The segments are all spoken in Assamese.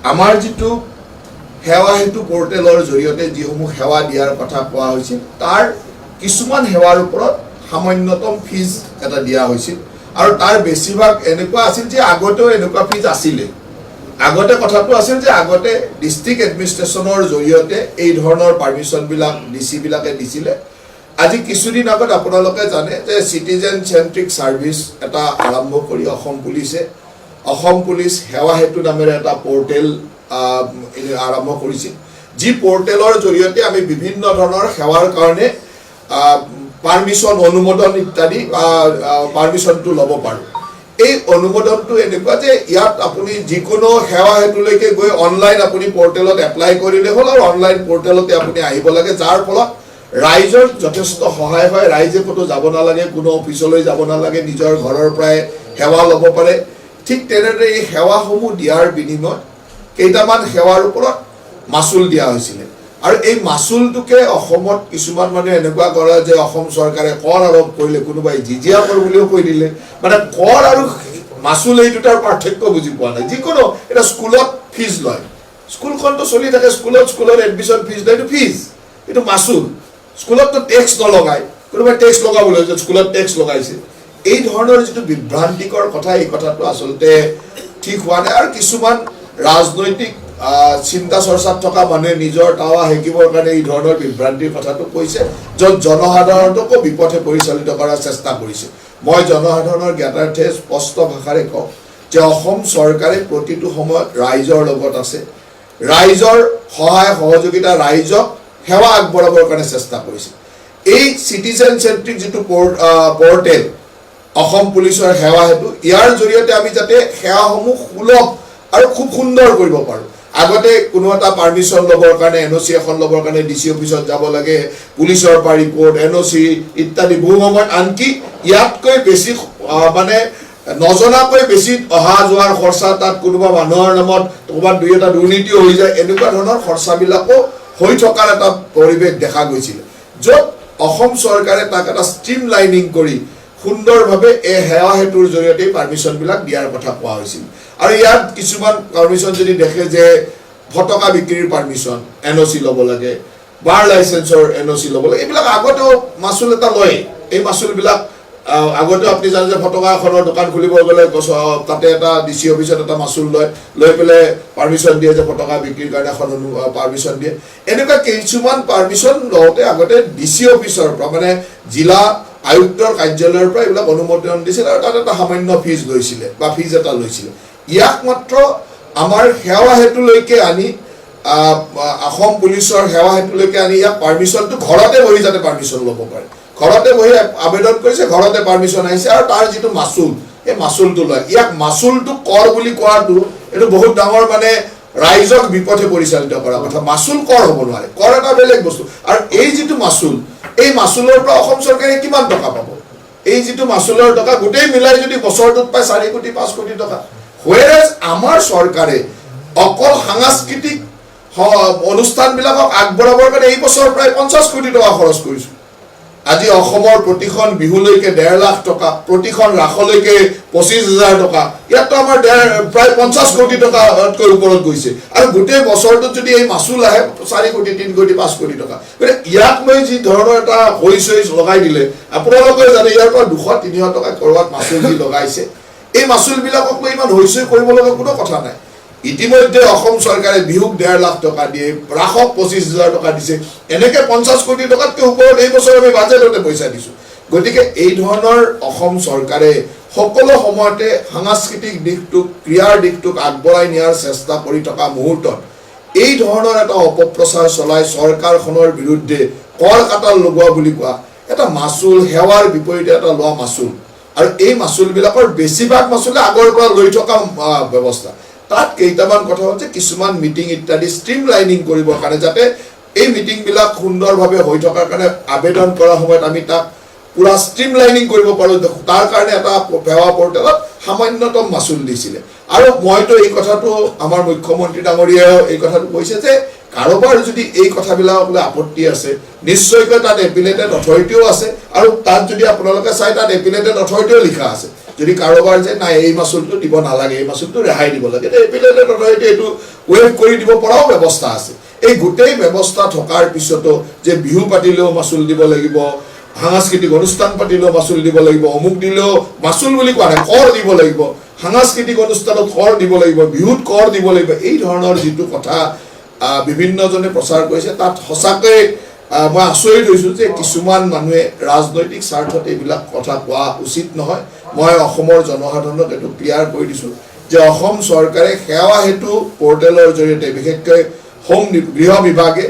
আমাৰ যিটো সেৱা হেতু পোৰ্টেলৰ জৰিয়তে যিসমূহ সেৱা দিয়াৰ কথা কোৱা হৈছিল তাৰ কিছুমান সেৱাৰ ওপৰত সামান্যতম ফিজ এটা দিয়া হৈছিল আৰু তাৰ বেছিভাগ এনেকুৱা আছিল যে আগতেও এনেকুৱা ফিজ আছিলে আগতে কথাটো আছিল যে আগতে ডিস্ট্ৰিক্ট এডমিনিষ্ট্ৰেশ্যনৰ জৰিয়তে এই ধৰণৰ পাৰমিশনবিলাক ডিসি বিলাকে দিছিলে আজি কিছুদিন আগত আপোনালোকে জানে যে সিটিজেন চেন্ট্ৰিক সাৰ্ভিস এটা আৰম্ভ কৰি অসম পুলিচ সেৱা হেতু নামেৰে এটা পোৰ্টেল আৰম্ভ কৰিছিল যি পোৰ্টেলৰ জৰিয়তে আমি বিভিন্ন ধৰণৰ সেৱাৰ কাৰণে পাৰমিশন অনুমোদন ইত্যাদি পাৰমিশনটো ল'ব পাৰো এই অনুমোদনটো এনেকুৱা যে ইয়াত আপুনি যিকোনো সেৱা হেতুলৈকে গৈ অনলাইন আপুনি পোৰ্টেলত এপ্লাই কৰিলে হ'ল আৰু অনলাইন পোৰ্টেলতে আপুনি আহিব লাগে যাৰ ফলত ৰাইজৰ যথেষ্ট সহায় হয় ৰাইজে কতো যাব নালাগে কোনো অফিচলৈ যাব নালাগে নিজৰ ঘৰৰ পৰাই সেৱা ল'ব পাৰে ঠিক তেনেদৰে এই সেৱাসমূহ দিয়াৰ বিনিময়ত কেইটামান সেৱাৰ ওপৰত মাসুল দিয়া হৈছিল আৰু এই মাসুলটোকে অসমত কিছুমান মানুহে এনেকুৱা কৰে যে অসম চৰকাৰে কৰ আৰোপ কৰিলে কোনোবাই জিজিয়া কৰ বুলিও কৈ দিলে মানে কৰ আৰু মাসুল এই দুটাৰ পাৰ্থক্য বুজি পোৱা নাই যিকোনো এটা স্কুলত ফিজ লয় স্কুলখনটো চলি থাকে স্কুলৰ এডমিশন ফিজ লয় এইটো ফিজ এইটো মাসুল স্কুলতটো টেক্স নলগায় কোনোবাই টেক্স লগাবলৈ যে স্কুলত টেক্স লগাইছে এই ধৰণৰ যিটো বিভ্ৰান্তিকৰ কথা এই কথাটো আসলতে ঠিক হোৱা নাই আৰু কিছুমান ৰাজনৈতিক চিন্তা চৰ্চাত থকা মানুহে নিজৰ টাৱা হেকিবৰ কাৰণে এই ধৰণৰ বিভ্ৰান্তিৰ কথাটো কৈছে য'ত জনসাধাৰণকো বিপথে পৰিচালিত কৰাৰ চেষ্টা কৰিছে মই জনসাধাৰণৰ জ্ঞাতাৰ্থে স্পষ্ট ভাষাৰে কওঁ যে অসম চৰকাৰে প্ৰতিটো সময়ত ৰাইজৰ লগত আছে ৰাইজৰ সহায় সহযোগিতা ৰাইজক সেৱা আগবঢ়াবৰ কাৰণে চেষ্টা কৰিছে এই সিটিজেন চেন্ট্ৰিক যিটো পোৰ্টেল অসম পুলিচৰ সেৱা হেতু ইয়াৰ জৰিয়তে আমি যাতে সেৱাসমূহ সুলভ আৰু খুব সুন্দৰ কৰিব পাৰো আগতে কোনো এটা পাৰমিশন লবৰ কাৰণে এনওসি এখন লবৰ কাৰণে ডিসি অফিচত যাব লাগে পুলিচৰ পৰা ৰিপৰ্ট এনওসি ইত্যাদি বহু সময়ত আনকি ইয়াতকৈ বেছি মানে নজনাকৈ বেছি অহা যোৱাৰ খৰচা তাত কোনোবা মানুহৰ নামত ক'ৰবাত দুই এটা দুৰ্নীতি হৈ যায় এনেকুৱা ধৰণৰ খৰচাবিলাকো হৈ থকাৰ এটা পৰিৱেশ দেখা গৈছিল য'ত অসম চৰকাৰে তাক এটা ষ্ট্ৰীম লাইনিং কৰি সুন্দৰভাৱে এই সেৱা হেতুৰ জৰিয়তে পাৰমিশনবিলাক দিয়াৰ কথা কোৱা হৈছিল আৰু ইয়াত কিছুমান পাৰমিশন যদি দেখে যে ফটকা বিক্ৰীৰ পাৰমিশন এনওসি ল'ব লাগে বাৰ লাইসেন্সৰ এনওসি ল'ব লাগে এইবিলাক আগতেও মাসুল এটা লয় এই মাসুলবিলাক আগতে আপনি জানে যে ফটকা এখনৰ দোকান খুলিব গ'লে তাতে এটা ডিসি অফিচত এটা মাসুল লৈ পেলে পাৰমিশন দিয়ে যে ফটকা বিক্ৰীৰ কাৰণে এখন পাৰমিশন দিয়ে এনেকুৱা কিছুমান পাৰমিশন লওঁতে আগতে ডিসি অফিচৰ পৰা মানে জিলা আয়ুক্তৰ কাৰ্যালয়ৰ পৰা এইবিলাক অনুমোদন দিছিল আৰু তাত এটা সামান্য ফিজ লৈছিলে বা ফিজ এটা লৈছিলে ইয়াক মাত্ৰ আমাৰ সেৱা হেতুলৈকে আনি অসম পুলিচৰ সেৱা হেতুলৈকে আনি ইয়াক পাৰমিশনটো ঘৰতে বহি যাতে পাৰমিশন ল'ব পাৰে ঘৰতে বহি আবেদন কৰিছে ঘৰতে পাৰমিশন আহিছে আৰু তাৰ যিটো মাসুল এই মাসুলটো লয় ইয়াক মাসুলটো কৰ বুলি কোৱাটো এটো বহুত ডাঙৰ মানে ৰাইজক বিপথে পৰিচালিত কৰা কথা মাসুল কৰ হ'ব নোৱাৰে কৰ এটা বেলেগ বস্তু আৰু এই যিটো মাসুল এই মাসুলৰ পৰা অসম চৰকাৰে কিমান টকা পাব এই যিটো মাসুলৰ টকা গোটেই মিলাই যদি বছৰটোত পায় 4 কোটি 5 কোটি টকা whereas আমাৰ চৰকাৰে অকল সাংস্কৃতিক অনুষ্ঠানবিলাকক আগবঢ়াবৰ কাৰণে এই বছৰ প্ৰায় 50 কোটি টকা খৰচ কৰিছো আজি অসমৰ প্ৰতিখন বিহুলৈকে 1.5 লাখ টকা প্ৰতিখন ৰাখলৈকে 25,000 টকা ইয়াতো আমাৰ প্ৰায় 50 কোটি টকাতকৈ ওপৰত গৈছে আৰু গোটেই বছৰটোত যদি এই মাসুল আহে 4 কোটি 3 কোটি 5 কোটি টকা মানে ইয়াক লৈ যি ধৰণৰ এটা হৈছৈ লগাই দিলে আপোনালোকে জানে ইয়াৰ পৰা 200-300 টকা কৰবাত মাসুল দি লগাইছে এই মাসুলবিলাকক লৈ ইমান হৈছৈ কৰিব লগা কোনো কথা নাই ইতিমধ্যে অসম চৰকাৰে বিহুক 1.5 লাখ টকা দিয়ে ৰাখক 25,000 টকা দিছে এনেকে 50 কোটি টকাতকৈ ওপৰত এই বছৰ আমি বাজেটতে পইচা দিছো গতিকে এই ধৰণৰ অসম চৰকাৰে সকলো সময়তে সাংস্কৃতিক দিশটোক ক্ৰিয়াৰ দিশটোক আগবঢ়াই নিয়াৰ চেষ্টা কৰি থকা মুহূৰ্তত এই ধৰণৰ এটা অপপ্ৰচাৰ চলাই চৰকাৰখনৰ বিৰুদ্ধে কৰ কাটাল লগোৱা বুলি কোৱা এটা মাসুল সেৱাৰ বিপৰীতে এটা লোৱা মাসুল আৰু এই মাসুলবিলাকৰ বেছিভাগ মাসুলে আগৰ পৰা লৈ থকা ব্যৱস্থা তাত কেইটামান কথা হচ্ছে কিছুমান মিটিং ইত্যাদি ষ্ট্ৰীম লাইনিং কৰিবৰ কাৰণে যাতে এই মিটিংবিলাক সুন্দৰভাৱে হৈ থকাৰ কাৰণে আবেদন কৰা সময়ত আমি তাক পুৰা ষ্ট্ৰীম লাইনিং কৰিব পাৰো তাৰ কাৰণে এটা সেৱা পোৰ্টেলত সামান্যতম মাসুল দিছিলে আৰু মইতো এই কথাটো আমাৰ মুখ্যমন্ত্ৰী ডাঙৰীয়াও এই কথাটো কৈছে যে কাৰোবাৰ যদি এই কথাবিলাকলৈ আপত্তি আছে নিশ্চয়কৈ তাত এপিলেটেড অথৰিটিও আছে আৰু তাত যদি আপোনালোকে চাই তাত এপিলেটেড অথৰিটিও লিখা আছে যদি কাৰোবাৰ যে নাই এই মাচুলটো দিব নালাগে, এই মাচুলটো ৰেহাই দিব লাগে, এপিলেটেড অথৰিটি এইটো ৱেভ কৰি দিব পৰাও ব্যৱস্থা আছে। এই গোটেই ব্যৱস্থা থকাৰ পিছতো যে বিহু পাতিলেও মাচুল দিব লাগিব, সাংস্কৃতিক অনুষ্ঠান পাতিলেও মাচুল দিব লাগিব, অমুক দিলেও মাচুল বুলি কোৱা নাই, কৰ দিব লাগিব, সাংস্কৃতিক অনুষ্ঠানত কৰ দিব লাগিব, বিহুত কৰ দিব লাগিব, এই ধৰণৰ যিটো কথা বিভিন্নজনে প্ৰচাৰ কৰিছে, তাত সঁচাকৈ মই আচৰিত হৈছোঁ যে কিছুমান মানুহে ৰাজনৈতিক স্বাৰ্থত এইবিলাক কথা কোৱা উচিত নহয়। মই অসমৰ জনসাধাৰণক এইটো ক্লিয়াৰ কৰি দিছোঁ যে অসম চৰকাৰে সেৱা সেতু পৰ্টেলৰ জৰিয়তে, বিশেষকৈ গৃহ বিভাগে,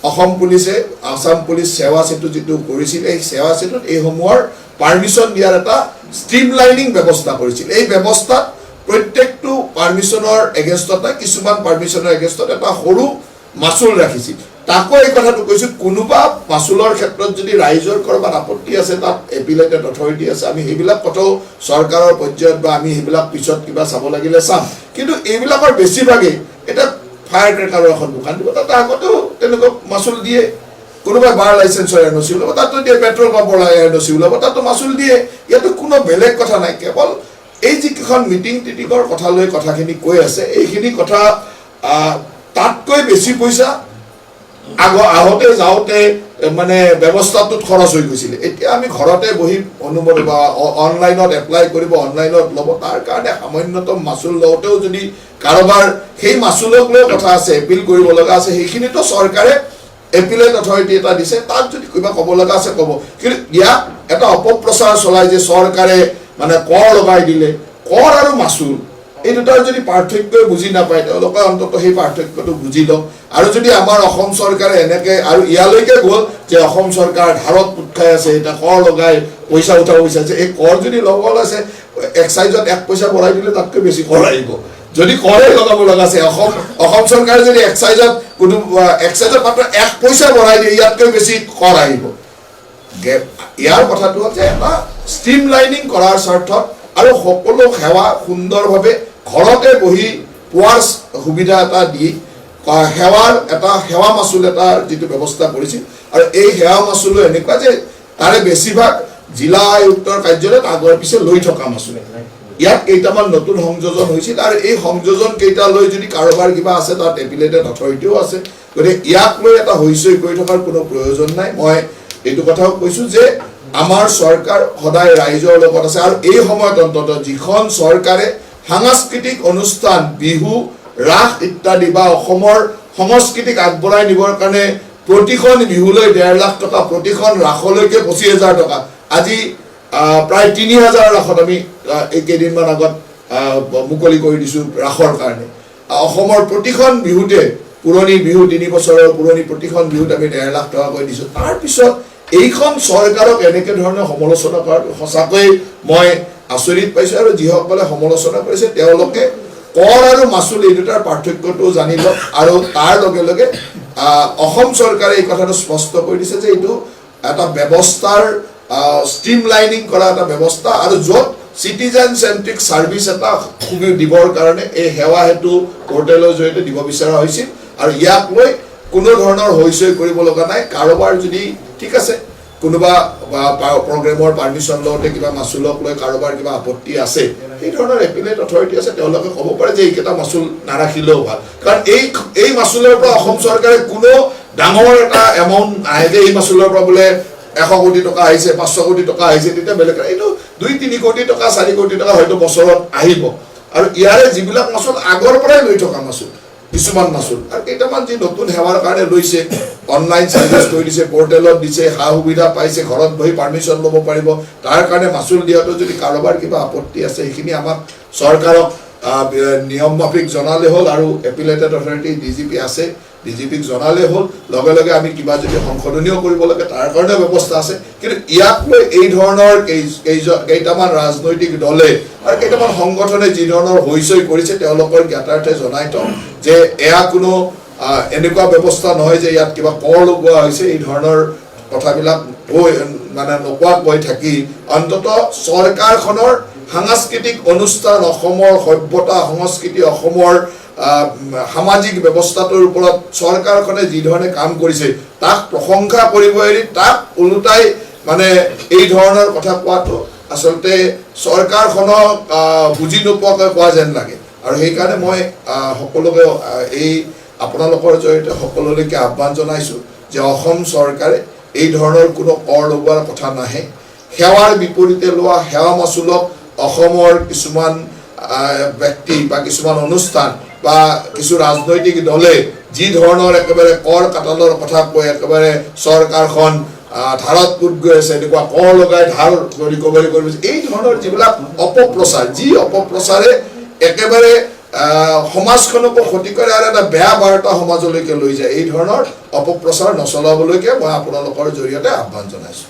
অসম পুলিচে, আসাম পুলিচ সেৱা সেতু যিটো কৰিছিল, এই সেৱা সেতুত এইসমূহৰ পাৰ্মিশ্যন দিয়াৰ এটা ষ্ট্ৰীমলাইনিং ব্যৱস্থা কৰিছিল। এই ব্যৱস্থাত প্ৰত্যেকটো পাৰ্মিশ্যনৰ এগেইনষ্টত, কিছুমান পাৰ্মিশ্যনৰ এগেইনষ্টত এটা সৰু মাচুল ৰাখিছিল। তাকো এই কথাটো কৈছোঁ, কোনোবা মাচুলৰ ক্ষেত্ৰত যদি ৰাইজৰ ক'ৰবাত আপত্তি আছে, তাত এপিলেটেড অথৰিটি আছে, আমি সেইবিলাক কথাও চৰকাৰৰ পৰ্যায়ত বা আমি সেইবিলাক পিছত কিবা চাব লাগিলে চাম। কিন্তু এইবিলাকৰ বেছিভাগেই এটা ফায়াৰ ক্ৰেকাৰৰ এখন দোকান দিব, তাতে আগতেও তেনেকুৱা মাচুল দিয়ে। কোনোবাই বাৰ লাইচেন্সৰ এনঅ'চি ওলাব, তাতো দিয়ে, পেট্ৰল পাম্পৰ এনঅ'চি ওলাব, তাতো মাচুল দিয়ে। ইয়াতো কোনো বেলেগ কথা নাই, কেৱল এই যিকেইখন মিটিং টিটিঙৰ কথালৈ কথাখিনি কৈ আছে, এইখিনি কথা তাতকৈ বেছি পইচা আহোঁতে যাওঁতে মানে ব্যৱস্থাটোত খৰচ হৈ গৈছিলে। এতিয়া আমি ঘৰতে বহি অনুমতি বা অনলাইনত এপ্লাই কৰিব, অনলাইনত ল'ব, তাৰ কাৰণে সামান্যতম মাচুল লওঁতেও যদি কাৰোবাৰ সেই মাচুলক লৈ কথা আছে, এপিল কৰিব লগা আছে, সেইখিনিতো চৰকাৰে এপিলেট অথৰিটি এটা দিছে, তাত যদি কিবা ক'ব লগা আছে ক'ব। কিন্তু ইয়াত এটা অপপ্ৰচাৰ চলাই যে চৰকাৰে মানে কৰ লগাই দিলে, কৰ আৰু মাচুল এই দুটাৰ যদি পাৰ্থক্যই বুজি নাপায়, তেওঁলোকে অন্ততঃ সেই পাৰ্থক্যটো বুজি লওক। আৰু যদি আমাৰ অসম চৰকাৰে এনেকৈ আৰু ইয়ালৈকে গ'ল যে অসম চৰকাৰ ধাৰত পোট খাই আছে, এতিয়া কৰ লগাই পইচা উঠাব বিচাৰিছে, এই কৰ যদি ল'ব আছে, এক্সাইজত 1 পইচা বঢ়াই দিলে তাতকৈ বেছি কৰ আহিব। যদি কৰে লগাব লগা আছে, অসম চৰকাৰে যদি এক্সাইজত মাত্ৰ 1 পইচা বঢ়াই দিয়ে, ইয়াতকৈ বেছি কৰ আহিব। ইয়াৰ কথাটো হ'ল যে এটা ষ্ট্ৰীমলাইনিং কৰাৰ স্বাৰ্থত আৰু সকলো সেৱা সুন্দৰভাৱে ঘৰতে বহি পোৱাৰ সুবিধা এটা দি সেৱা মাচুল এটা যিটো ব্যৱস্থা কৰিছিল। আৰু এই সেৱা মাচুলো এনেকুৱা যে তাৰে বেছিভাগ জিলা আয়ুক্তৰ কাৰ্যালয়ত আগৰ পিছে লৈ থকা মাচুল। ইয়াত কেইটামান নতুন সংযোজন হৈছিল, আৰু এই সংযোজন কেইটা লৈ যদি কাৰোবাৰ কিবা আছে, তাত এপিলেটেড অথৰিটিও আছে, গতিকে ইয়াক লৈ এটা হৈচৈ কৰি থকাৰ কোনো প্ৰয়োজন নাই। মই এইটো কথাও কৈছোঁ যে আমাৰ চৰকাৰ সদায় ৰাইজৰ লগত আছে, আৰু এই সময়ত অন্ততঃ যিখন চৰকাৰে সাংস্কৃতিক অনুষ্ঠান, বিহু, ৰাস ইত্যাদি বা অসমৰ সংস্কৃতিক আগবঢ়াই নিবৰ কাৰণে প্ৰতিখন বিহুলৈ 1.5 লাখ টকা, প্ৰতিখন ৰাসলৈকে 25,000 টকা, আজি প্ৰায় 3,000 ৰাসত আমি এই কেইদিনমান আগত মুকলি কৰি দিছোঁ ৰাসৰ কাৰণে। অসমৰ প্ৰতিখন বিহুতে, পুৰণি বিহু 3 বছৰৰ পুৰণি প্ৰতিখন বিহুত আমি 1.5 লাখ টকাকৈ দিছোঁ। তাৰপিছত এইখন চৰকাৰক এনেকৈ ধৰণে সমালোচনা কৰাটো সঁচাকৈ মই আচৰিত পাইছোঁ। আৰু যিসকলে সমালোচনা কৰিছে তেওঁলোকে কৰ আৰু মাচুল এই দুটাৰ পাৰ্থক্যটো জানি লওক। আৰু তাৰ লগে লগে অসম চৰকাৰে এই কথাটো স্পষ্ট কৰি দিছে যে এইটো এটা ব্যৱস্থাৰ ষ্ট্ৰীমলাইনিং কৰা এটা ব্যৱস্থা, আৰু য'ত চিটিজেন চেণ্ট্ৰিক ছাৰ্ভিচ এটা দিবৰ কাৰণে এই সেৱা সেতু পৰ্টেলৰ জৰিয়তে দিব বিচৰা হৈছিল। আৰু ইয়াক লৈ কোনো ধৰণৰ হৈচৈ কৰিব লগা নাই। কাৰোবাৰ যদি ঠিক আছে, কোনোবা প্ৰগ্ৰেমৰ পাৰ্মিশ্যন লওঁতে কিবা মাচুলক লৈ কাৰোবাৰ কিবা আপত্তি আছে, সেই ধৰণৰ এপিলেট অথৰিটি আছে, তেওঁলোকে ক'ব পাৰে যে এইকেইটা মাচুল নাৰাখিলেও ভাল। কাৰণ এই মাচুলৰ পৰা অসম চৰকাৰে কোনো ডাঙৰ এটা এমাউণ্ট আহে যে এই মাচুলৰ পৰা বোলে 100 কোটি টকা আহিছে, 500 কোটি টকা আহিছে, তেতিয়া বেলেগ। এইটো 2-3 কোটি টকা, 4 কোটি টকা হয়তো বছৰত আহিব। আৰু ইয়াৰে যিবিলাক মাচুল আগৰ পৰাই লৈ থকা মাচুল, কিছুমান মাচুল, আৰু কেইটামান যি নতুন সেৱাৰ কাৰণে লৈছে, অনলাইন চাৰ্ভিচ কৰি দিছে, পৰ্টেলত দিছে, সা সুবিধা পাইছে, ঘৰত বহি পাৰ্মিশ্যন ল'ব পাৰিব, তাৰ কাৰণে মাচুল দিয়াটো যদি কাৰোবাৰ কিবা আপত্তি আছে, সেইখিনি আমাক চৰকাৰক নিয়ম মাফিক জনালে হ'ল। আৰু এপিলেটেড অথৰিটি DGP আছে, DGPক জনালে হ'ল। লগে লগে আমি কিবা যদি সংশোধনীয় কৰিব লাগে তাৰ কাৰণে ব্যৱস্থা আছে। কিন্তু ইয়াক লৈ এই ধৰণৰ কেইটামান ৰাজনৈতিক দলে আৰু কেইটামান সংগঠনে যি ধৰণৰ হৈচৈ কৰিছে, তেওঁলোকৰ জ্ঞাতাৰ্থে জনাই থওঁ যে এয়া কোনো এনেকুৱা ব্যৱস্থা নহয় যে ইয়াত কিবা কৰ লগোৱা হৈছে। এই ধৰণৰ কথাবিলাক মানে নোকোৱাকৈ থাকি অন্ততঃ চৰকাৰখনৰ সাংস্কৃতিক অনুষ্ঠান, অসমৰ সভ্যতা সংস্কৃতি, অসমৰ সামাজিক ব্যৱস্থাটোৰ ওপৰত চৰকাৰখনে যি ধৰণে কাম কৰিছে তাক প্ৰশংসা কৰিব এৰি তাক ওলোটাই মানে এই ধৰণৰ কথা কোৱাটো আচলতে চৰকাৰখনক বুজি নোপোৱাকৈ কোৱা যেন লাগে আৰু সেইকাৰণে মই সকলোকে এই আপোনালোকৰ জৰিয়তে সকলোলৈকে আহ্বান জনাইছোঁ যে অসম চৰকাৰে এই ধৰণৰ কোনো কৰ লগোৱাৰ কথা নাহে সেৱাৰ বিপৰীতে লোৱা সেৱা মাচুলক অসমৰ কিছুমান ব্যক্তি বা কিছুমান অনুষ্ঠান বা কিছু ৰাজনৈতিক দলে যি ধৰণৰ একেবাৰে কৰ কাটলৰ কথা কৈ একেবাৰে চৰকাৰখন ধাৰত পুত গৈ আছে এনেকুৱা কৰ লগাই ধাৰ ৰিকভাৰী কৰিব এই ধৰণৰ যিবিলাক অপপ্ৰচাৰ যি অপপ্ৰচাৰে একেবাৰে সমাজখনকো ক্ষতি কৰে আৰু এটা বেয়া বাৰ্তা সমাজলৈকে লৈ যায় এই ধৰণৰ অপপ্ৰচাৰ নচলাবলৈকে মই আপোনালোকৰ জৰিয়তে আহ্বান জনাইছোঁ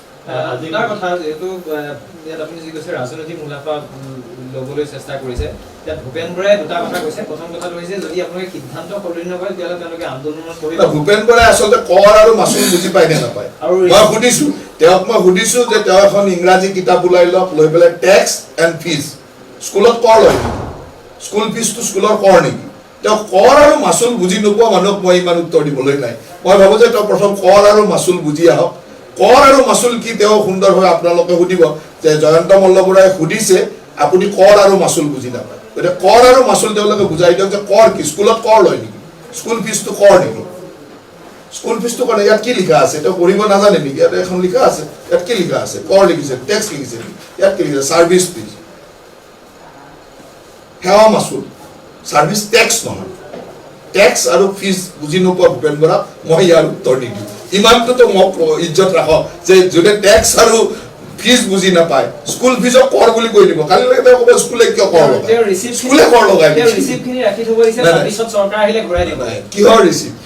আজিৰ কথা যেহেতু ইয়াত আপুনি যি কৈছে ৰাজনৈতিক মুনাফা ল'বলৈ চেষ্টা কৰিছে ইয়াত ভূপেন বৰাই দুটা কথা কৈছে প্ৰথম কথাটো হৈছে যদি আপোনালোকে সিদ্ধান্ত সলনি নকৰে তেতিয়াহ'লে তেওঁলোকে আন্দোলন কৰিব ভূপেন বৰাই আচলতে কৰ আৰু মাচুল বুজি পায় নে নাপায় মই সুধিছোঁ যে তেওঁ এখন ইংৰাজী কিতাপ ওলাই লওক লৈ পেলাই টেক্স এণ্ড ফিজ স্কুলত কৰ লয় স্কুল ফিজটো স্কুলৰ কৰ নেকি তেওঁ কৰ আৰু মাচুল বুজি নোপোৱা মানুহক মই ইমান উত্তৰ দিবলৈ নাই মই ভাবোঁ যে তেওঁ প্ৰথম কৰ আৰু মাচুল বুজি আহক কৰ আৰু মাচুল কি তেওঁ সুন্দৰভাৱে আপোনালোকে সুধিব যে জয়ন্ত মল্লবৰাই সুধিছে আপুনি কৰ আৰু মাচুল বুজি নাপায় গতিকে কৰ আৰু মাচুল তেওঁলোকে বুজাই দিয়ক যে কৰ কি স্কুলত কৰ লয় নেকি স্কুল ফিজটো কৰ নেকি স্কুল ফিজটো কাৰণে ইয়াত কি লিখা আছে তেওঁ পঢ়িব নাজানে নেকি ইয়াত এখন লিখা আছে ইয়াত কি লিখা আছে কৰ লিখিছে টেক্স লিখিছে ইয়াত কি লিখিছে ছাৰ্ভিচ ফিজ সেৱা মাচুল ছাৰ্ভিচ টেক্স নহয় টেক্স আৰু ফিজ বুজি নোপোৱা ভূপেন বৰাক মই ইয়াৰ উত্তৰ নিদিওঁ ইমানটোতো মোক ইজ্জত ৰাখক যে যোনে টেক্স আৰু ফিজ বুজি নাপায় স্কুল ফিজক কৰ বুলি কৈ দিব কালিলৈকে তেওঁ ক'ব স্কুলে কিয় কৰ লগায় স্কুলে কৰ লগায় কিহৰ ৰিচিপ্ট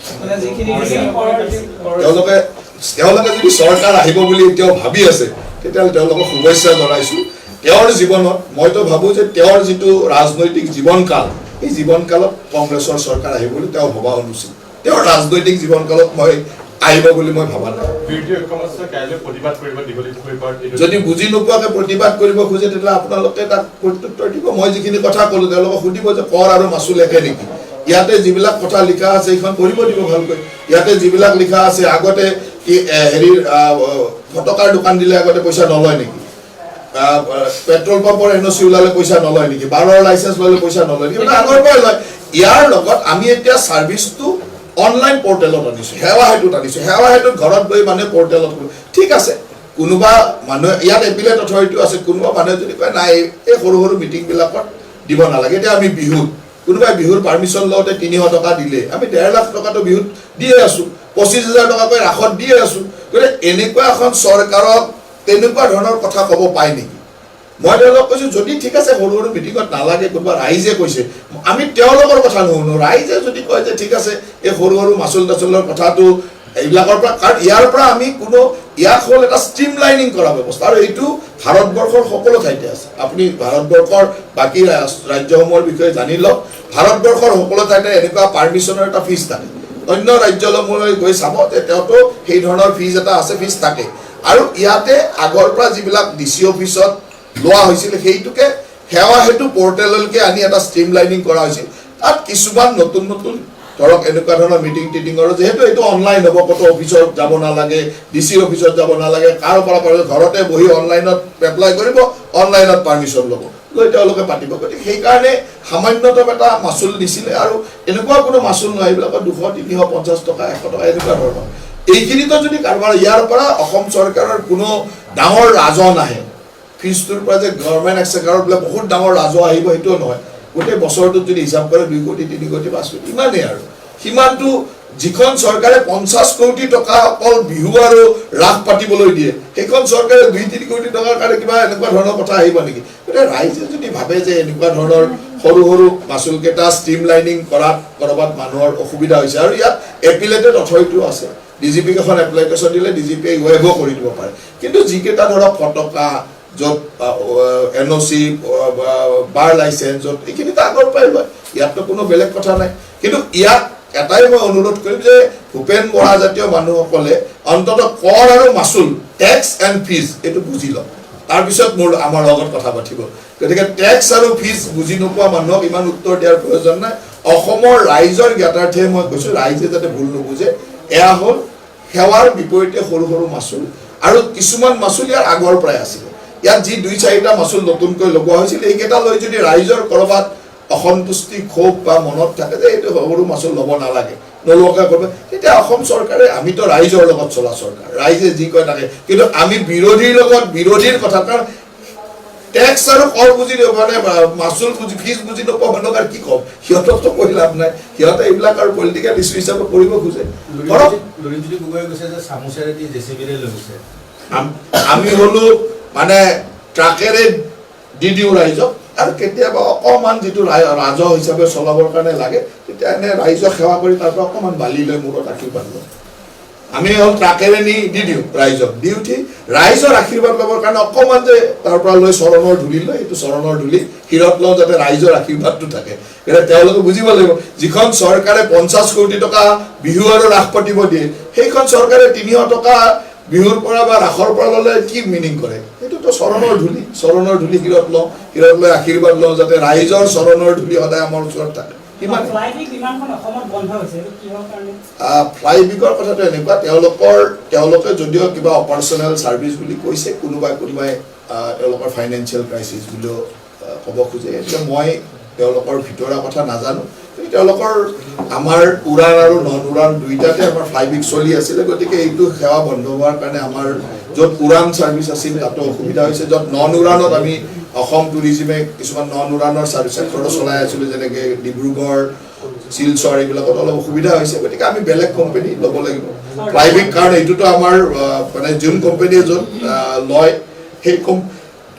তেওঁলোকে যদি চৰকাৰ আহিব বুলি এতিয়াও ভাবি আছে তেতিয়াহ'লে তেওঁলোকক শুভেচ্ছা জনাইছোঁ তেওঁৰ জীৱনত মইতো ভাবোঁ যে তেওঁৰ যিটো ৰাজনৈতিক জীৱনকাল এই জীৱনকালত কংগ্ৰেছৰ চৰকাৰ আহিব বুলি তেওঁ ভবা অনুচিত তেওঁৰ ৰাজনৈতিক জীৱনকালত মই আহিব বুলি মই ভবা নাই যদি বুজি নোপোৱাকৈ প্ৰতিবাদ কৰিব খোজে তেতিয়াহ'লে আপোনালোকে তাক প্ৰত্যুত্তৰ দিব মই যিখিনি কথা ক'লোঁ তেওঁলোকক সুধিব যে কৰ আৰু মাচুল একে নেকি ইয়াতে যিবিলাক কথা লিখা আছে এইখন পঢ়িব দিব ভালকৈ ইয়াতে যিবিলাক লিখা আছে আগতে হেৰিৰ ফটকাৰ দোকান দিলে আগতে পইচা নলয় নেকি পেট্ৰল পাম্পৰ এনঅ'চি ওলালে পইচা নলয় নেকি বাৰৰ লাইচেঞ্চ ল'লে পইচা নলয় নেকি আগৰ পৰাই লয় ইয়াৰ লগত আমি এতিয়া ছাৰ্ভিচটো অনলাইন পৰ্টেলত আনিছোঁ সেৱা সেতুত আনিছোঁ সেৱা সেতুত ঘৰত গৈ মানুহে পৰ্টেলত ঠিক আছে কোনোবা মানুহে ইয়াত এপিলেট অথৰিটিও আছে কোনোবা মানুহে যদি কয় নাই এই সৰু সৰু মিটিংবিলাকত দিব নালাগে এতিয়া আমি বিহুত কোনোবাই বিহুৰ পাৰ্মিশ্যন লওঁতে 300 টকা দিলে আমি 1.5 লাখ টকাটো বিহুত দিয়ে আছোঁ 25,000 টকাকৈ ৰাসত দিয়ে আছোঁ গতিকে এনেকুৱা এখন চৰকাৰক তেনেকুৱা ধৰণৰ কথা ক'ব পায় নেকি মই তেওঁলোকক কৈছোঁ যদি ঠিক আছে সৰু সৰু মিটিঙত নালাগে কোনোবা ৰাইজে কৈছে আমি তেওঁলোকৰ কথা নুশুনো ৰাইজে যদি কয় যে ঠিক আছে এই সৰু সৰু মাচুল তাচুলৰ কথাটো এইবিলাকৰ পৰা কাৰণ ইয়াৰ পৰা আমি কোনো ইয়াক হ'ল এটা ষ্ট্ৰীম লাইনিং কৰা ব্যৱস্থা আৰু এইটো ভাৰতবৰ্ষৰ সকলো ঠাইতে আছে আপুনি ভাৰতবৰ্ষৰ বাকী ৰাজ্যসমূহৰ বিষয়ে জানি লওক ভাৰতবৰ্ষৰ সকলো ঠাইতে এনেকুৱা পাৰ্মিশ্যনৰ এটা ফিজ থাকে অন্য ৰাজ্যসমূহলৈ গৈ চাব যে তেওঁতো সেই ধৰণৰ ফিজ এটা আছে ফিজ থাকে আৰু ইয়াতে আগৰ পৰা যিবিলাক ডিচি অফিচত লোৱা হৈছিল সেইটোকে সেৱা সেতু পৰ্টেললৈকে আনি এটা ষ্ট্ৰীম লাইনিং কৰা হৈছিল তাত কিছুমান নতুন নতুন ধৰক এনেকুৱা ধৰণৰ মিটিং টিটিঙৰ যেহেতু এইটো অনলাইন হ'ব ক'তো অফিচত যাব নালাগে ডিচি অফিচত যাব নালাগে কাৰো পৰা ঘৰতে বহি অনলাইনত এপ্লাই কৰিব অনলাইনত পাৰ্মিশ্যন ল'ব লৈ তেওঁলোকে পাতিব গতিকে সেইকাৰণে সামান্যতম এটা মাচুল দিছিলে আৰু এনেকুৱা কোনো মাচুল নহয় এইবিলাকৰ 200 350 টকা 100 টকা এনেকুৱা ধৰণৰ এইখিনিতো যদি কাৰোবাৰ ইয়াৰ পৰা অসম চৰকাৰৰ কোনো ডাঙৰ ৰাজহ নাহে ফিজটোৰ পৰা যে গভৰ্ণমেণ্ট এক্সেকাৰৰ বোলে বহুত ডাঙৰ ৰাজহ আহিব সেইটোও নহয় গোটেই বছৰটোত যদি হিচাপ কৰে 2 কোটি 3 কোটি 5 কোটি ইমানেই আৰু সিমানটো যিখন চৰকাৰে 50 কোটি টকা অকল বিহু আৰু ৰাস পাতিবলৈ দিয়ে সেইখন চৰকাৰে 2-3 কোটি টকাৰ কাৰণে কিবা এনেকুৱা ধৰণৰ কথা আহিব নেকি গতিকে ৰাইজে যদি ভাবে যে এনেকুৱা ধৰণৰ সৰু সৰু মাচুলকেইটা ষ্ট্ৰীম লাইনিং কৰাত ক'ৰবাত মানুহৰ অসুবিধা হৈছে আৰু ইয়াত এপিলেটেড অথৰিটিও আছে ডিজিপিক এখন এপ্লিকেশ্যন দিলে ডিজিপিয়ে ৱেভো কৰি দিব পাৰে কিন্তু যিকেইটা ধৰক ফটকা য'ত এনঅ'চি বাৰ লাইচেঞ্চ য'ত এইখিনিতো আগৰ পৰাই লয় ইয়াততো কোনো বেলেগ কথা নাই কিন্তু ইয়াত এটাই মই অনুৰোধ কৰিম যে ভূপেন বৰা জাতীয় মানুহসকলে অন্ততঃ কৰ আৰু মাচুল টেক্স এণ্ড ফিজ এইটো বুজি লওক তাৰপিছত আমাৰ লগত কথা পাতিব গতিকে টেক্স আৰু ফিজ বুজি নোপোৱা মানুহক ইমান উত্তৰ দিয়াৰ প্ৰয়োজন নাই অসমৰ ৰাইজৰ জ্ঞাতাৰ্থে মই কৈছোঁ ৰাইজে যাতে ভুল নুবুজে এয়া হ'ল সেৱাৰ বিপৰীতে সৰু সৰু মাচুল আৰু কিছুমান মাচুল ইয়াৰ আগৰ পৰাই আছিলে ইয়াত যি 2-4টা মাচুল নতুনকৈ লগোৱা হৈছিল এইকেইটা লৈ যদি ৰাইজৰ কৰবাত অসন্তুষ্টি ক্ষোভ বা মনত থাকে যে এইটো সৰু মাচুল ল'ব নালাগে নলোৱাকৈ কৰিব তেতিয়া অসম চৰকাৰে আমিতো ৰাইজৰ লগত চলা চৰকাৰ ৰাইজে যি কয় থাকে কিন্তু আমি বিৰোধীৰ লগত বিৰোধীৰ কথা কাৰণ টেক্স আৰু কৰ বুজি মানে মাচুল বুজি ফিজ বুজি নোপোৱা মানুহক আৰু কি ক'ম সিহঁতকতো কৈ লাভ নাই সিহঁতে এইবিলাক আৰু পলিটিকেল ইছ্যু হিচাপে কৰিব খোজে লৰিজ্যোতি গগৈ কৈছে যে চামুচেৰে দি জেচিবিৰে লৈ গৈছে আমি হলো মানে ট্ৰাকেৰে দি দিওঁ ৰাইজক আৰু কেতিয়াবা অকণমান যিটো ৰাজহ হিচাপে চলাবৰ কাৰণে লাগে তেতিয়া এনে ৰাইজক সেৱা কৰি তাৰ পৰা অকণমান বালি লৈ মূৰত আশীৰ্বাদ লওঁ আমি হ'ল ট্ৰাকেৰে নি দি দিওঁ ৰাইজক দি উঠি ৰাইজৰ আশীৰ্বাদ ল'বৰ কাৰণে অকণমান যে তাৰ পৰা লৈ চৰণৰ ধূলি লৈ এইটো চৰণৰ ধূলি শিৰত লওঁ যাতে ৰাইজৰ আশীৰ্বাদটো থাকে এতিয়া তেওঁলোকে বুজিব লাগিব যিখন চৰকাৰে 50 কোটি টকা বিহু আৰু ৰাস পাতিব দিয়ে সেইখন চৰকাৰে 300 টকা বিহুৰ পৰা বা ৰাসৰ পৰা ল'লে কি মিনিং কৰে এইটোতো চৰণৰ ধূলি শিৰত লৈ আশীৰ্বাদ লওঁ যাতে ৰাইজৰ চৰণৰ ধূলি সদায় আমাৰ ওচৰত থাকে ফ্লাইবিকৰ কথাটো এনেকুৱা তেওঁলোকে যদিও কিবা অপাৰেশ্যনেল ছাৰ্ভিচ বুলি কৈছে কোনোবাই তেওঁলোকৰ ফাইনেন্সিয়েল ক্ৰাইচিছ বুলিও ক'ব খোজে এতিয়া মই তেওঁলোকৰ ভিতৰুৱা কথা নাজানো তেওঁলোকৰ আমাৰ উড়ান আৰু নন উড়ান দুইটাতে আমাৰ ফ্লাইবিক চলি আছিলে গতিকে এইটো সেৱা বন্ধ হোৱাৰ কাৰণে আমাৰ য'ত উড়ান ছাৰ্ভিচ আছিল তাতো অসুবিধা হৈছে য'ত নন উড়ানত আমি অসম টুৰিজিমে কিছুমান নন উড়ানৰ ছাৰ্ভিচ চেক্টৰটো চলাই আছিলোঁ যেনেকৈ ডিব্ৰুগড় শিলচৰ এইবিলাকত অলপ অসুবিধা হৈছে গতিকে আমি বেলেগ কোম্পানী ল'ব লাগিব ফ্লাইবিক কাৰণ এইটোতো আমাৰ মানে যোন কোম্পানীয়ে য'ত লয় সেই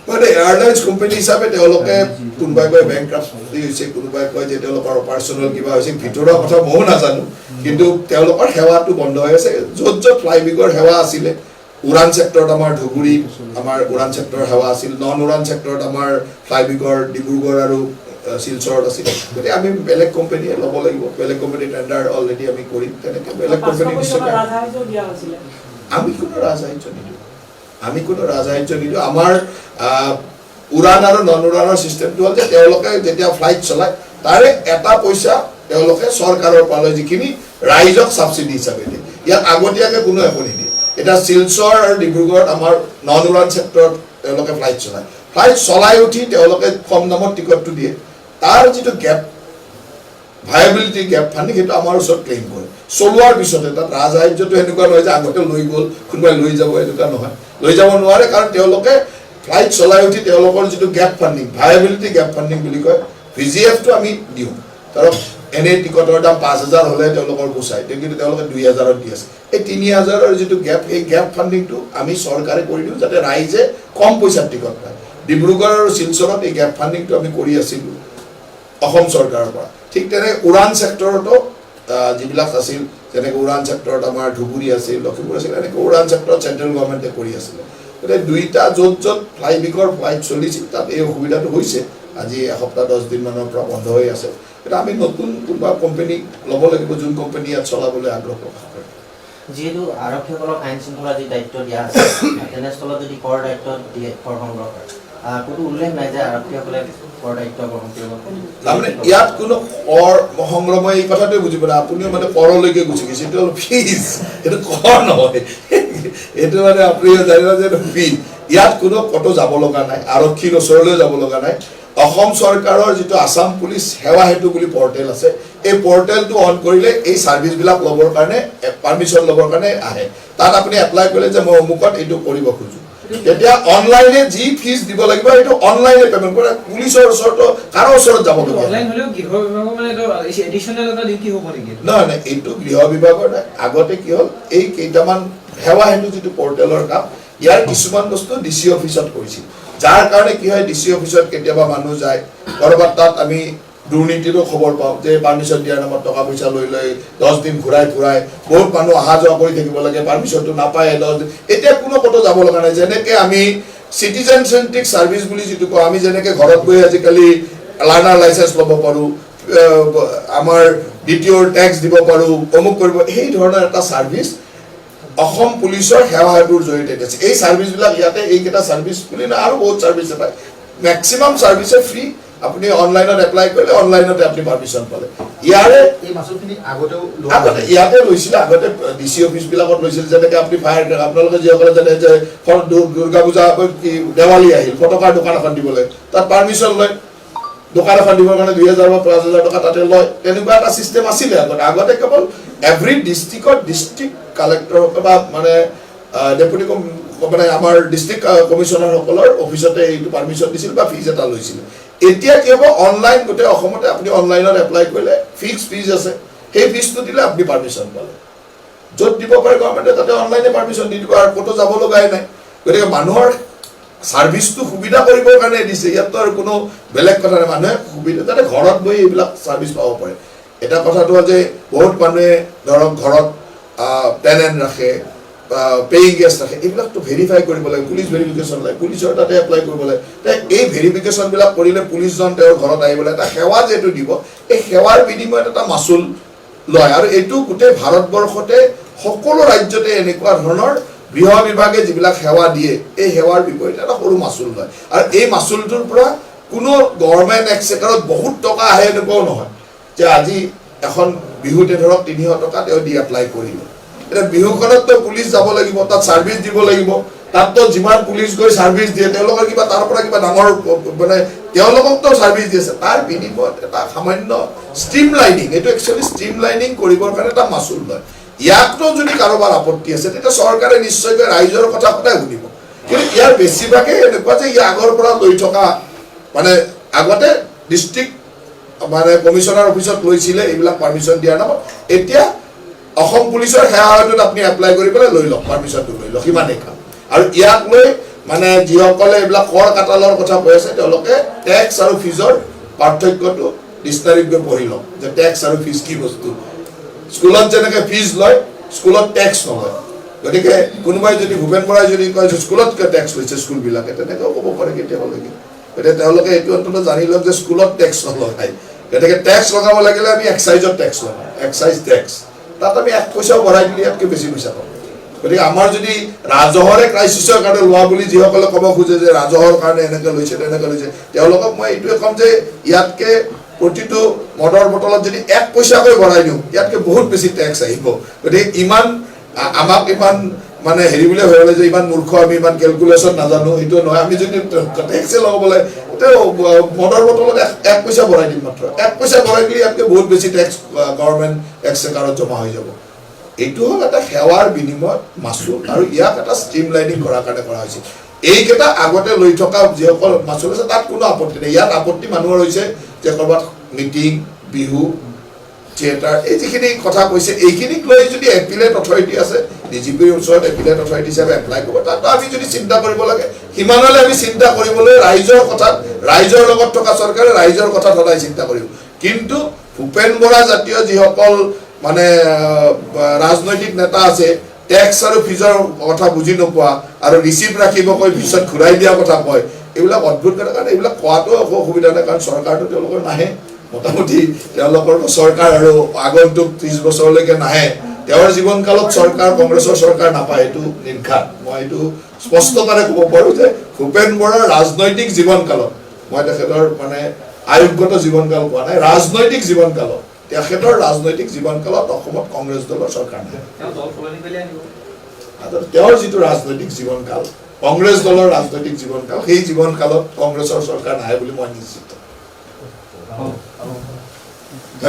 মানে এয়াৰলাইন্স কোম্পানী হিচাপে তেওঁলোকে কোনোবাই কয় বেংক্ৰাপ্টচি হৈছে কোনোবাই কয় যে তেওঁলোকৰ অপাৰেশ্যনেল কিবা হৈছে ভিতৰুৱা কথা ময়ো নাজানো কিন্তু তেওঁলোকৰ সেৱাটো বন্ধ হৈ আছে য'ত ফ্লাইবিকৰ সেৱা আছিলে উড়ান চেক্টৰত আমাৰ ধুবুৰী আমাৰ উড়ান চেক্টৰৰ সেৱা আছিল নন উড়ান চেক্টৰত আমাৰ ফ্লাইবিকৰ ডিব্ৰুগড় আৰু শিলচৰত আছিল গতিকে আমি বেলেগ কোম্পানীয়ে ল'ব লাগিব বেলেগ কোম্পানী টেণ্ডাৰ অলৰেডি আমি কৰিম তেনেকৈ বেলেগ কোম্পানী আমি কোনো ৰাজসাহায্য নিদিওঁ আমাৰ উড়ান আৰু নন উড়ানৰ চিষ্টেমটো হ'ল যে তেওঁলোকে যেতিয়া ফ্লাইট চলায় তাৰে এটা পইচা তেওঁলোকে চৰকাৰৰ পৰা লয় যিখিনি ৰাইজক ছাবচিডি হিচাপে দিয়ে ইয়াত আগতীয়াকৈ কোনো একো নিদিয়ে এতিয়া শিলচৰ আৰু ডিব্ৰুগড়ত আমাৰ নন উড়ান চেক্টৰত তেওঁলোকে ফ্লাইট চলাই উঠি তেওঁলোকে কম দামত টিকটটো দিয়ে তাৰ যিটো গেপ ভায়াবিলিটি গেপ ফাণ্ডিং সেইটো আমাৰ ওচৰত ক্লেইম কৰে চলোৱাৰ পিছতে তাত ৰাজসাহায্যটো এনেকুৱা নহয় যে আগতে লৈ গ'ল কোনোবাই লৈ যাব এনেকুৱা নহয় লৈ যাব নোৱাৰে কাৰণ তেওঁলোকে ফ্লাইট চলাই উঠি তেওঁলোকৰ যিটো gap funding viability gap funding বুলি কয় VGFটো আমি দিওঁ ধৰক এনে টিকটৰ দাম 5,000 হ'লে তেওঁলোকৰ পোচায় কিন্তু তেওঁলোকে 2,000ত দি আছে এই 3,000ৰ যিটো গেপ এই গেপ ফাণ্ডিংটো আমি চৰকাৰে কৰি দিওঁ যাতে ৰাইজে কম পইচাত টিকট পায় ডিব্ৰুগড় আৰু শিলচৰত এই গেপ ফাণ্ডিংটো আমি কৰি আছিলোঁ অসম চৰকাৰৰ পৰা ঠিক তেনে উড়ান চেক্টৰতো যিবিলাক আছিল যেনেকৈ উড়ান চেক্টৰত আমাৰ ধুবুৰী আছিল লখিমপুৰ আছিল এনেকৈ উড়ান চেক্টৰত চেণ্ট্ৰেল গভৰ্ণমেণ্টে কৰি আছিলে গতিকে দুইটা য'ত ফ্লাইবিকৰ ফ্লাইট চলিছিল তাত এই অসুবিধাটো হৈছে আজি এসপ্তাহ 10 দিনমানৰ পৰা বন্ধ হৈ আছে এটা আমি নতুন কোনোবা কোম্পানী ল'ব লাগিব যোন কোম্পানী ইয়াত চলাবলৈ আগ্ৰহ প্ৰকাশ কৰে যিহেতু আৰক্ষীসকলক আইন শৃংখলা যি দায়িত্ব দিয়া আছে তেনেস্থলত যদি কৰ দায়িত্ব দিয়ে কৰ সংগ্ৰহ কৰে কোনো উল্লেখ নাই যে আৰক্ষীসকলে কৰ দায়িত্ব গ্ৰহণ কৰিব তাৰমানে ইয়াত কোনো কৰ সংগ্ৰহ মই এই কথাটোৱে বুজি পালে আপুনিও মানে কৰলৈকে গুচি গৈছে এইটো হ'ল ফিজ এইটো কৰ নহয় এইটো মানে আপুনিও জানিব যে এইটো ফিজ ইয়াত কোনো ক'তো যাব লগা নাই আৰক্ষীৰ ওচৰলৈ যাব লগা নাই অসম চৰকাৰৰ যিটো আসাম পুলিচ সেৱা হেতু বুলি পৰ্টেল আছে এই পৰ্টেলটো অন কৰিলে এই ছাৰ্ভিচবিলাক ল'বৰ কাৰণে পাৰ্মিশ্যন ল'বৰ কাৰণে আহে তাত আপুনি এপ্লাই কৰিলে যে মই অমুকত এইটো কৰিব খোজোঁ তেতিয়া অনলাইনে যি ফিজ দিব লাগিব এইটো অনলাইনে পেমেণ্ট কৰে পুলিচৰ ওচৰতো কাৰো ওচৰত যাব লাগিব অনলাইন হ'লেও গৃহ বিভাগৰ মানে এটা এডিশ্যনেল এটা ডিউটি হ'ব নেকি নহয় এইটো গৃহ বিভাগৰ নাই আগতে কি হ'ল এই কেইটামান সেৱা হেতু যিটো পৰ্টেলৰ কাম ইয়াৰ কিছুমান বস্তু DC অফিচত কৰিছিল যাৰ কাৰণে কি হয় DC অফিচত কেতিয়াবা মানুহ যায় কৰবাত তাত আমি দুৰ্নীতিৰো খবৰ পাওঁ যে পাৰ্মিশ্যন দিয়াৰ নামত টকা পইচা লৈ 10 দিন ঘূৰাই বহুত মানুহ অহা যোৱা কৰি থাকিব লাগে পাৰ্মিশ্যনটো নাপায় 10 দিন এতিয়া কোনো ক'তো যাব লগা নাই যেনেকৈ আমি চিটিজেন চেণ্ট্ৰিক ছাৰ্ভিচ বুলি যিটো কওঁ আমি যেনেকৈ ঘৰত গৈ আজিকালি লাৰ্ণাৰ লাইচেঞ্চ ল'ব পাৰোঁ আমাৰ DTOৰ টেক্স দিব পাৰোঁ অমুক কৰিব সেই ধৰণৰ এটা ছাৰ্ভিচ অসম পুলিচৰ সেৱা হেতুৰ জৰিয়তে দিছে এই ছাৰ্ভিচবিলাক ইয়াতে এইকেইটা ছাৰ্ভিচ বুলি না আৰু বহুত ছাৰ্ভিচ পায় মেক্সিমাম ছাৰ্ভিচে ফ্ৰী আপুনি অনলাইনত এপ্লাই কৰিলে অনলাইনতে আপুনি পাৰ্মিশ্যন পালে ইয়াৰে এই মাচুলখিনি আগতেও লোৱা আগতে ইয়াতে লৈছিলে আগতে ডিচি অফিচবিলাকত লৈছিল যেনেকে আপুনি ফায়াৰ আপোনালোকে যিসকলে জানে যে দুৰ্গা পূজা কি দেৱালী আহিল ফটকাৰ দোকান এখন দিবলৈ তাত পাৰ্মিশ্যন লয় দোকান এখন দিবৰ কাৰণে 2000 বা 5000 টকা তাতে লয় তেনেকুৱা এটা চিষ্টেম আছিলে আগতে কেৱল এভৰি ডিষ্ট্ৰিক্টত ডিষ্ট্ৰিক্ট কালেক্টৰ বা মানে ডেপুটি মানে আমাৰ ডিষ্ট্ৰিক্ট কমিশ্যনাৰসকলৰ অফিচতে এইটো পাৰ্মিশ্যন দিছিল বা ফিজ এটা লৈছিল এতিয়া কি হ'ব অনলাইন গোটেই অসমতে আপুনি অনলাইনত এপ্লাই কৰিলে ফিক্স ফিজ আছে সেই ফিজটো দিলে আপুনি পাৰ্মিশ্যন পালে য'ত দিব পাৰে গভৰ্ণমেণ্টে তাতে অনলাইনে পাৰ্মিশ্যন দি দিব আৰু ক'তো যাব লগাই নাই গতিকে মানুহৰ সাৰ্ভিসটো সুবিধা কৰিবৰ কাৰণে দিছে ইয়াত আৰু কোনো বেলেগ কথা নাই মানুহে সুবিধা যাতে ঘৰত বহি এইবিলাক সাৰ্ভিস পাব পাৰে এটা কথাটো যে বহুত মানুহে ধৰক ঘৰত টেনেন্ট ৰাখে পেইং গেষ্ট ৰাখে এইবিলাকটো ভেৰিফাই কৰিব লাগে পুলিচ ভেৰিফিকেশ্যন লাগে পুলিচৰ তাতে এপ্লাই কৰিব লাগে এই ভেৰিফিকেশ্যনবিলাক কৰিলে পুলিচজন তেওঁৰ ঘৰত আহিবলৈ এটা সেৱা যেটো দিব এই সেৱাৰ বিনিময়ত এটা মাচুল লয় আৰু এইটো গোটেই ভাৰতবৰ্ষতে সকলো ৰাজ্যতে এনেকুৱা ধৰণৰ গৃহ বিভাগে যিবিলাক সেৱা দিয়ে এই সেৱাৰ বিপৰীতে এটা সৰু মাচুল লয় আৰু এই মাচুলটোৰ পৰা কোনো গভৰ্ণমেণ্ট এক্সেকাৰত বহুত টকা আহে এনেকুৱাও নহয় যে আজি এখন বিহুতে ধৰক 300 টকা তেওঁ দি এপ্লাই কৰিলে এটা বিহুখনততো পুলিচ যাব লাগিব তাত সাৰ্ভিস দিব লাগিব তাততো যিমান পুলিচ গৈ সাৰ্ভিস দিয়ে তেওঁলোকৰ কিবা তাৰ পৰা কিবা ডাঙৰ মানে তেওঁলোককতো সাৰ্ভিস দিছে তাৰ বিনিময়ত এটা সামান্য ষ্ট্ৰীমলাইনিং এটো একচুয়ালি ষ্ট্ৰীমলাইনিং কৰিবৰ কাৰণে এটা মাচুল লয় ইয়াকতো যদি কাৰোবাৰ আপত্তি আছে তেতিয়া চৰকাৰে নিশ্চয়কৈ ৰাইজৰ কথা সদায় শুনিব কিন্তু ইয়াৰ বেছিভাগে এনেকুৱা যে ই আগৰ পৰা লৈ থকা মানে আগতে ডিস্ট্ৰিক্ট মানে কমিশনাৰ অফিচত লৈছিলে এইবিলাক পাৰমিশন দিয়াৰ নামত এতিয়া অসম পুলিচৰ সেৱাটোত আপুনি এপ্লাই কৰি পেলাই লৈ লওক পাৰমিশনটো লৈ লওক ইমানেই কাম আৰু ইয়াক লৈ মানে যিসকলে এইবিলাক কৰ কাটালৰ কথা কৈ আছে তেওঁলোকে টেক্স আৰু ফিজৰ পাৰ্থক্যটো ডিক্সনাৰীত গৈ পঢ়ি লওক যে টেক্স আৰু ফিজ কি বস্তু স্কুলত যেনেকৈ ফিজ লয় স্কুলত টেক্স নলয় গতিকে কোনোবাই যদি ভূপেন বৰাই যদি কয় স্কুলত টেক্স লৈছে স্কুলবিলাকে তেনেকৈ ক'ব পাৰে কেতিয়াবালৈকে গতিকে তেওঁলোকে এইটো অন্তত জানি লওক যে স্কুলত টেক্স নলগায় গতিকে টেক্স লগাব লাগিলে আমি এক্সাইজত টেক্স লগাওঁ এক্সাইজ টেক্স তাত আমি 1 পইচাও ভৰাই দিলে ইয়াতকৈ বেছি পইচা পাম গতিকে আমাৰ যদি ৰাজহৰে ক্ৰাইচিছৰ কাৰণে লোৱা বুলি যিসকলে ক'ব খোজে যে ৰাজহৰ কাৰণে এনেকৈ লৈছে তেনেকৈ লৈছে তেওঁলোকক মই এইটোৱে ক'ম যে ইয়াতকৈ প্ৰতিটো মদৰ বটলত যদি 1 পইচাকৈ ভৰাই দিওঁ ইয়াতকৈ বহুত বেছি টেক্স আহিব গতিকে ইমান আমাক ইমান মানে হেৰি বুলি ভাবিলে যে ইমান মূৰ্খ আমি ইমান কেলকুলেশ্যন নাজানো এইটো নহয় আমি যদি টেক্সে লগাবলৈ মদৰ বটলত 1 পইচা ভৰাই দিম মাত্ৰ 1 পইচা ভৰাই দিলে ইয়াতকৈ বহুত বেছি টেক্স গভৰ্ণমেণ্ট এক্সেকাৰত জমা হৈ যাব এইটো হ'ল এটা সেৱাৰ বিনিময়ত মাচুল আৰু ইয়াক এটা ষ্ট্ৰীমলাইনিং কৰাৰ কাৰণে কৰা হৈছে এইকেইটা আগতে লৈ থকা যিসকল মাচুল আছে তাত কোনো আপত্তি নাই ইয়াত আপত্তি মানুহৰ হৈছে যে ক'ৰবাত মিটিং বিহু থিয়েটাৰ এই যিখিনি কথা কৈছে এইখিনিক লৈ যদি এপিলেট অথৰিটি আছে ডিজিপিৰ ওচৰত এপিলেট অথৰিটি হিচাপে এপ্লাই কৰিব তাতো আমি যদি চিন্তা কৰিব লাগে সিমানলৈ আমি চিন্তা কৰিবলৈ ৰাইজৰ কথাত ৰাইজৰ লগত থকা চৰকাৰে ৰাইজৰ কথা সদায় চিন্তা কৰিব কিন্তু ভূপেন বৰা জাতীয় যিসকল মানে ৰাজনৈতিক নেতা আছে টেক্স আৰু ফিজৰ কথা বুজি নোপোৱা আৰু ৰিচিপ্ট ৰাখিব কৈ পিছত ঘূৰাই দিয়া কথা কয় এইবিলাক অদ্ভুত কথা কাৰণ এইবিলাক কোৱাটো অসুবিধা নাই কাৰণ চৰকাৰটো তেওঁলোকৰ নাহে মোটামুটি তেওঁলোকৰ চৰকাৰ আৰু আগন্তুক 30 বছৰলৈকে নাহে তেওঁৰ জীৱনকালত চৰকাৰ কংগ্ৰেছৰ চৰকাৰ নাপায় এইটো নিৰ্ঘাত মই এইটো স্পষ্টতাৰে ক'ব পাৰোঁ যে ভূপেন বৰাৰ ৰাজনৈতিক জীৱনকালত মই তেখেতৰ মানে আয়োগগত জীৱনকাল কোৱা নাই ৰাজনৈতিক জীৱনকালত তেখেতৰ ৰাজনৈতিক জীৱনকালত অসমত কংগ্ৰেছ দলৰ চৰকাৰ নাই তেওঁৰ যিটো ৰাজনৈতিক জীৱনকাল কংগ্ৰেছ দলৰ ৰাজনৈতিক জীৱনকাল সেই জীৱনকালত কংগ্ৰেছৰ চৰকাৰ নাহে বুলি মই নিশ্চিত